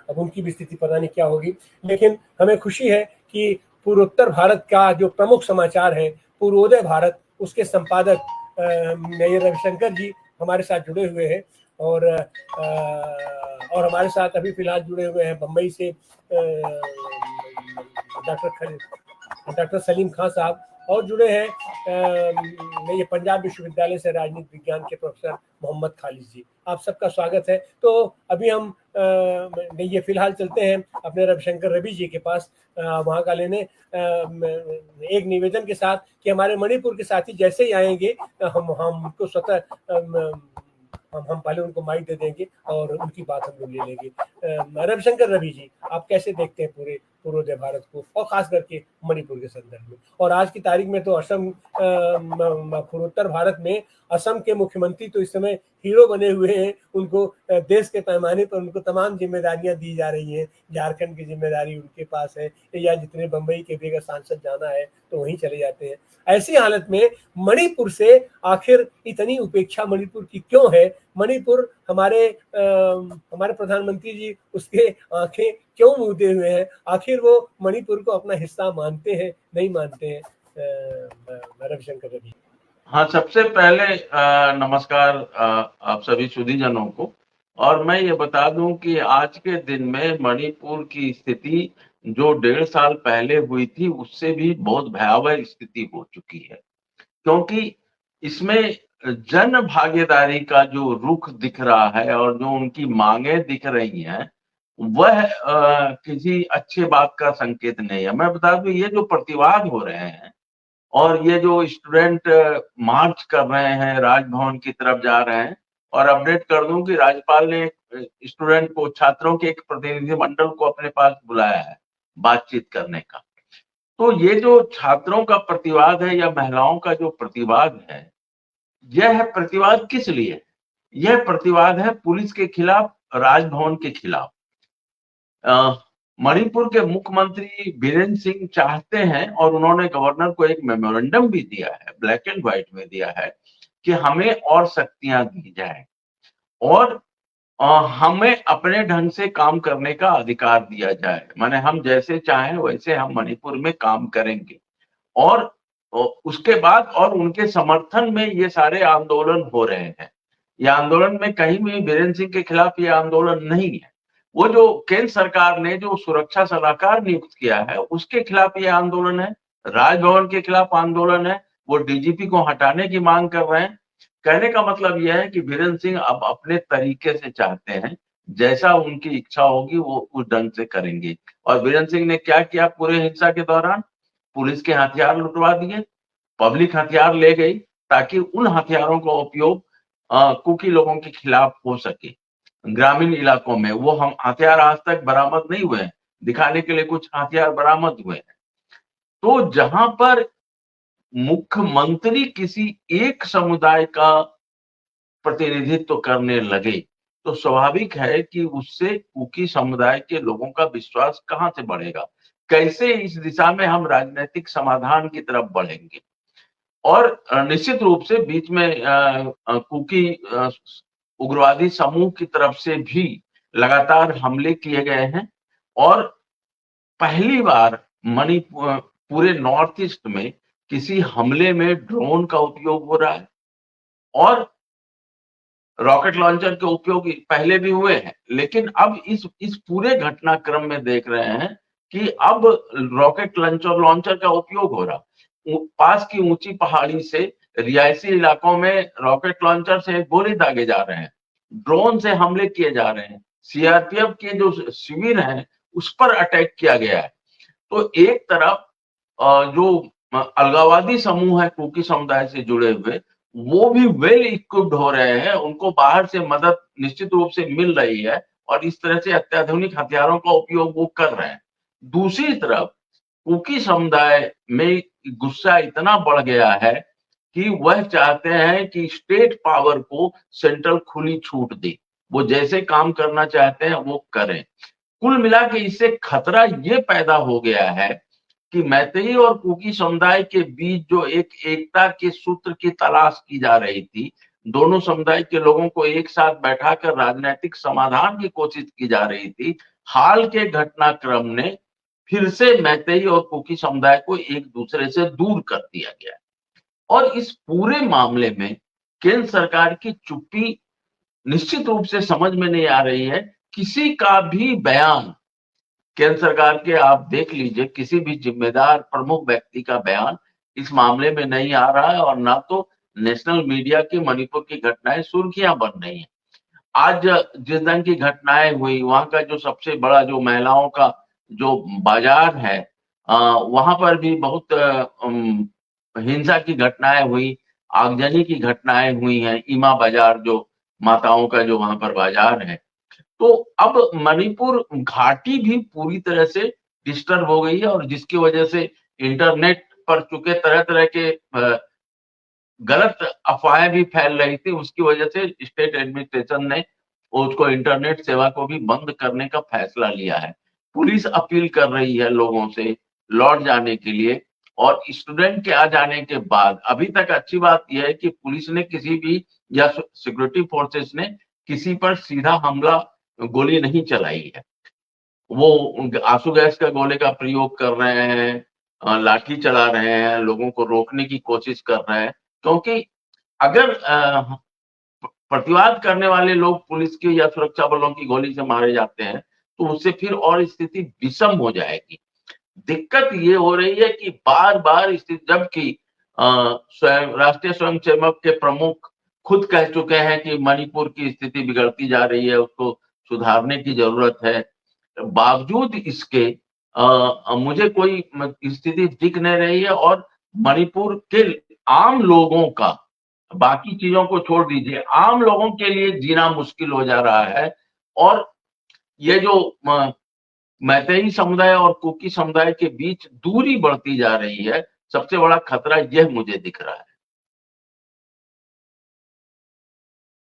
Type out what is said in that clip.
अब उनकी भी स्थिति पता नहीं क्या होगी। लेकिन हमें खुशी है कि पूर्वोत्तर भारत का जो प्रमुख समाचार है पूर्वोदय भारत, उसके संपादक मेजर रविशंकर जी हमारे साथ जुड़े हुए हैं और हमारे साथ अभी फिलहाल जुड़े हुए हैं बम्बई से डॉक्टर सलीम खान साहब, और जुड़े हैं ये पंजाब विश्वविद्यालय से राजनीति विज्ञान के प्रोफेसर मोहम्मद खालिद जी। आप सबका स्वागत है। तो अभी हम ये फिलहाल चलते हैं अपने रविशंकर रवि जी के पास वहाँ का लेने एक निवेदन के साथ कि हमारे मणिपुर के साथी जैसे ही आएंगे हम उनको स्वतः हम पहले उनको माइक दे देंगे और उनकी बात हम लोग ले लेंगे। रविशंकर रवि जी, आप कैसे देखते हैं पूरे पूर्वोदय भारत को और खास करके मणिपुर के संदर्भ में? और आज की तारीख में तो असम पूर्वोत्तर भारत में असम के मुख्यमंत्री तो इस समय हीरो बने हुए हैं। उनको देश के पैमाने पर उनको तमाम जिम्मेदारियां दी जा रही हैं। झारखंड की जिम्मेदारी उनके पास है, या जितने बंबई के भी अगर सांसद जाना है तो वहीं चले जाते हैं। ऐसी हालत में मणिपुर से आखिर इतनी उपेक्षा मणिपुर की क्यों है? मणिपुर हमारे प्रधानमंत्री जी उसके आंखें क्यों मूंदे हुए हैं? आखिर वो मणिपुर को अपना हिस्सा मानते हैं, नहीं मानते हैं? रविशंकर रवि। हाँ, सबसे पहले नमस्कार आप सभी सुधीजनों को। और मैं ये बता दूं कि आज के दिन में मणिपुर की स्थिति जो 1.5 साल पहले हुई थी उससे भी बहुत भयावह स्थिति हो चुकी है, क्योंकि इसमें जन भागीदारी का जो रुख दिख रहा है और जो उनकी मांगे दिख रही हैं वह किसी अच्छे बात का संकेत नहीं है। मैं बता दूं ये जो प्रतिवाद हो रहे हैं और ये जो स्टूडेंट मार्च कर रहे हैं, राजभवन की तरफ जा रहे हैं, और अपडेट कर दूं कि राज्यपाल ने स्टूडेंट को, छात्रों के एक प्रतिनिधिमंडल को अपने पास बुलाया है बातचीत करने का। तो ये जो छात्रों का प्रतिवाद है या महिलाओं का जो प्रतिवाद है, यह प्रतिवाद किस लिए? यह प्रतिवाद है पुलिस के खिलाफ, राजभवन के खिलाफ। मणिपुर के मुख्यमंत्री बीरेंद्र सिंह चाहते हैं, और उन्होंने गवर्नर को एक मेमोरेंडम भी दिया है, ब्लैक एंड व्हाइट में दिया है, कि हमें और शक्तियां दी जाए और हमें अपने ढंग से काम करने का अधिकार दिया जाए। माने हम जैसे चाहें वैसे हम मणिपुर में काम करेंगे। और उसके बाद और उनके समर्थन में ये सारे आंदोलन हो रहे हैं। ये आंदोलन में कहीं भी बीरेंद्र सिंह के खिलाफ ये आंदोलन नहीं है। वो जो केंद्र सरकार ने जो सुरक्षा सलाहकार नियुक्त किया है उसके खिलाफ ये आंदोलन है, राजभवन के खिलाफ आंदोलन है। वो डीजीपी को हटाने की मांग कर रहे हैं। कहने का मतलब यह है कि बीरेंद्र सिंह अब अपने तरीके से चाहते हैं, जैसा उनकी इच्छा होगी वो उस ढंग से करेंगे। और बीरेंद्र सिंह ने क्या किया पूरे हिंसा के दौरान? पुलिस के हथियार लुटवा दिए, पब्लिक हथियार ले गई, ताकि उन हथियारों का उपयोग कुकी लोगों के खिलाफ हो सके। ग्रामीण इलाकों में वो हम हथियार आज तक बरामद नहीं हुए हैं, दिखाने के लिए कुछ हथियार बरामद हुए हैं। तो जहां पर मुख्यमंत्री किसी एक समुदाय का प्रतिनिधित्व करने लगे तो स्वाभाविक है कि उससे कुकी समुदाय के लोगों का विश्वास कहां से बढ़ेगा? कैसे इस दिशा में हम राजनीतिक समाधान की तरफ बढ़ेंगे? और निश्चित रूप से बीच में कुकी उग्रवादी समूह की तरफ से भी लगातार हमले किए गए हैं। और पहली बार मणिपुर पूरे नॉर्थ ईस्ट में किसी हमले में ड्रोन का उपयोग हो रहा है, और रॉकेट लॉन्चर के उपयोग पहले भी हुए हैं। लेकिन अब इस पूरे घटनाक्रम में देख रहे हैं कि अब रॉकेट लॉन्चर का उपयोग हो रहा। पास की ऊंची पहाड़ी से रिहायशी इलाकों में रॉकेट लॉन्चर से गोली दागे जा रहे हैं, ड्रोन से हमले किए जा रहे हैं, सीआरपीएफ के जो शिविर हैं उस पर अटैक किया गया है। तो एक तरफ जो अलगाववादी समूह है कुकी समुदाय से जुड़े हुए, वो भी वेल इक्विप्ड हो रहे हैं, उनको बाहर से मदद निश्चित रूप से मिल रही है और इस तरह से अत्याधुनिक हथियारों का उपयोग वो कर रहे हैं। दूसरी तरफ कुकी समुदाय में गुस्सा इतना बढ़ गया है कि वह चाहते हैं कि स्टेट पावर को सेंट्रल खुली छूट दे, वो जैसे काम करना चाहते हैं वो करें। कुल मिला के इससे खतरा ये पैदा हो गया है कि मैतेई और कुकी समुदाय के बीच जो एक एकता के सूत्र की तलाश की जा रही थी, दोनों समुदाय के लोगों को एक साथ बैठाकर राजनीतिक समाधान की कोशिश की जा रही थी, हाल के घटनाक्रम ने फिर से मैतेई और कुकी समुदाय को एक दूसरे से दूर कर दिया गया। और इस पूरे मामले में केंद्र सरकार की चुप्पी निश्चित रूप से समझ में नहीं आ रही है। किसी का भी बयान केंद्र सरकार के आप देख लीजिए, किसी भी जिम्मेदार प्रमुख व्यक्ति का बयान इस मामले में नहीं आ रहा है, और ना तो नेशनल मीडिया की मणिपुर की घटनाएं सुर्खियां बन रही हैं। आज जिस दिन की घटनाएं हुई, वहां का जो सबसे बड़ा जो महिलाओं का जो बाजार है, वहां पर भी बहुत हिंसा की घटनाएं हुई, आगजनी की घटनाएं हुई हैं। ईमा बाजार जो माताओं का जो वहां पर बाजार है, तो अब मणिपुर घाटी भी पूरी तरह से डिस्टर्ब हो गई है, और जिसकी वजह से इंटरनेट पर चूंकि तरह तरह के गलत अफवाहें भी फैल रही थी, उसकी वजह से स्टेट एडमिनिस्ट्रेशन ने उसको इंटरनेट सेवा को भी बंद करने का फैसला लिया है। पुलिस अपील कर रही है लोगों से लौट जाने के लिए, और स्टूडेंट के आ जाने के बाद अभी तक अच्छी बात यह है कि पुलिस ने किसी भी या सिक्योरिटी फोर्सेस ने किसी पर सीधा हमला गोली नहीं चलाई है। वो आंसू गैस का गोले का प्रयोग कर रहे हैं, लाठी चला रहे हैं, लोगों को रोकने की कोशिश कर रहे हैं, क्योंकि अगर प्रतिवाद करने वाले लोग पुलिस की या सुरक्षा बलों की गोली से मारे जाते हैं, तो उससे फिर और स्थिति विषम हो जाएगी। दिक्कत ये हो रही है कि बार बार स्थिति, जबकि स्वयं राष्ट्रीय स्वयंसेवक के प्रमुख खुद कह चुके हैं कि मणिपुर की स्थिति बिगड़ती जा रही है, उसको सुधारने की जरूरत है, बावजूद इसके मुझे कोई स्थिति दिख नहीं रही है। और मणिपुर के आम लोगों का, बाकी चीजों को छोड़ दीजिए, आम लोगों के लिए जीना मुश्किल हो जा रहा है। और ये जो मैतेई समुदाय और कुकी समुदाय के बीच दूरी बढ़ती जा रही है, सबसे बड़ा खतरा यह मुझे दिख रहा है।